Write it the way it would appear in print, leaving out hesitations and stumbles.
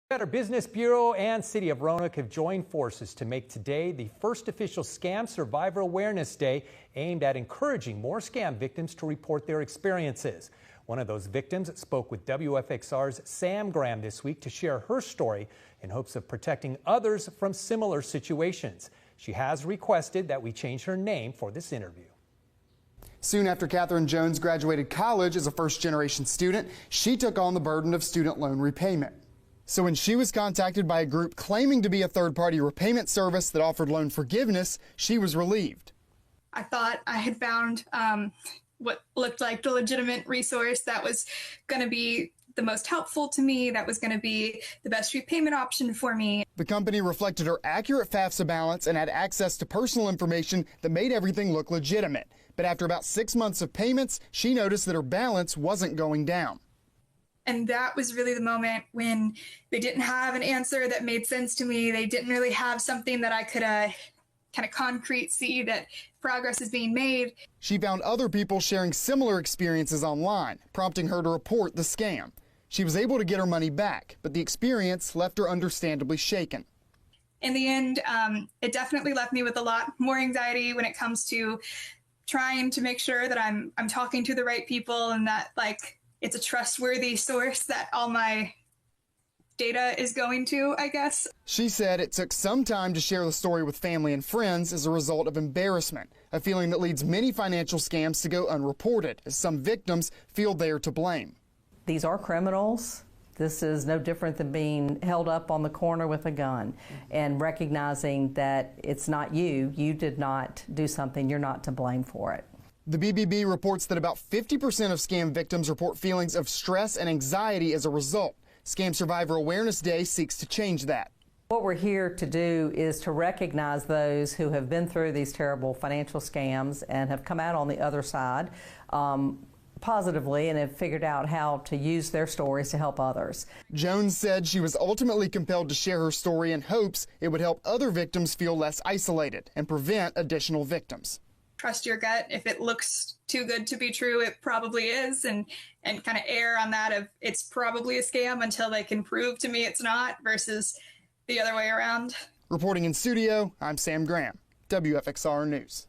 Better Business Bureau and City of Roanoke have joined forces to make today the first official Scam Survivor Awareness Day, aimed at encouraging more scam victims to report their experiences. One of those victims spoke with WFXR's Sam Graham this week to share her story in hopes of protecting others from similar situations. She has requested that we change her name for this interview. Soon after Katherine Jones graduated college as a first-generation student, she took on the burden of student loan repayment. So when she was contacted by a group claiming to be a third-party repayment service that offered loan forgiveness, she was relieved. I thought I had found what looked like the legitimate resource that was going to be the most helpful to me, that was going to be the best repayment option for me. The company reflected her accurate FAFSA balance and had access to personal information that made everything look legitimate. But after about 6 months of payments, she noticed that her balance wasn't going down. And that was really the moment when they didn't have an answer that made sense to me. They didn't really have something that I could kind of concrete see that progress is being made. She found other people sharing similar experiences online, prompting her to report the scam. She was able to get her money back, but the experience left her understandably shaken. In the end, it definitely left me with a lot more anxiety when it comes to trying to make sure that I'm talking to the right people and that it's a trustworthy source that all my data is going to, I guess. She said it took some time to share the story with family and friends as a result of embarrassment, a feeling that leads many financial scams to go unreported, as some victims feel they are to blame. These are criminals. This is no different than being held up on the corner with a gun and recognizing that it's not you. You did not do something. You're not to blame for it. The BBB reports that about 50% of scam victims report feelings of stress and anxiety as a result. Scam Survivor Awareness Day seeks to change that. What we're here to do is to recognize those who have been through these terrible financial scams and have come out on the other side positively and have figured out how to use their stories to help others. Jones said she was ultimately compelled to share her story in hopes it would help other victims feel less isolated and prevent additional victims. Trust your gut. If it looks too good to be true, it probably is, and kind of err on that of it's probably a scam until they can prove to me it's not, versus the other way around. Reporting in studio, I'm Sam Graham, WFXR News.